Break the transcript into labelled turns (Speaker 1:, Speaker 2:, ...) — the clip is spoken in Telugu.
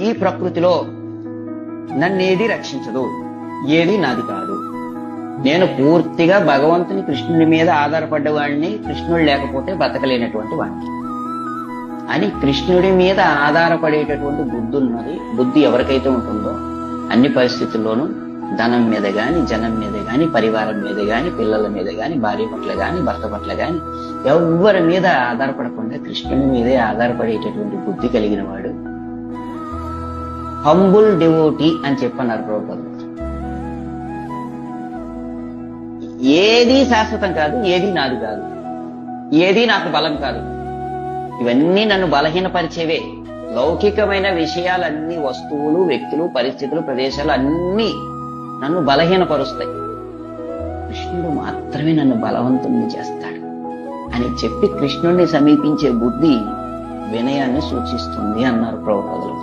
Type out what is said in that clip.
Speaker 1: ఈ ప్రకృతిలో నన్నేది రక్షించదు, ఏది నాది కాదు. నేను పూర్తిగా భగవంతుని కృష్ణుని మీద ఆధారపడ్డవాడిని, కృష్ణుడు లేకపోతే బతకలేనటువంటి వాడిని అని కృష్ణుడి మీద ఆధారపడేటటువంటి బుద్ధి ఉన్నది. బుద్ధి ఎవరికైతే ఉంటుందో అన్ని పరిస్థితుల్లోనూ ధనం మీద గాని, జనం మీద గాని, పరివారం మీద గాని, పిల్లల మీద గాని, భార్య పట్ల గాని, భర్త పట్ల గాని ఎవరి మీద ఆధారపడకుండా కృష్ణుని మీదే ఆధారపడేటటువంటి బుద్ధి కలిగిన వాడు హంబుల్ డివోటీ అని చెప్పన్నారు ప్రభుపాదులు. ఏది శాశ్వతం కాదు, ఏది నాది కాదు, ఏది నాకు బలం కాదు. ఇవన్నీ నన్ను బలహీనపరిచేవే. లౌకికమైన విషయాలన్నీ, వస్తువులు, వ్యక్తులు, పరిస్థితులు, ప్రదేశాలు అన్నీ నన్ను బలహీనపరుస్తాయి. కృష్ణుడు మాత్రమే నన్ను బలవంతుణ్ణి చేస్తాడు అని చెప్పి కృష్ణుడిని సమీపించే బుద్ధి వినయాన్ని సూచిస్తుంది అన్నారు ప్రభుపాదులు.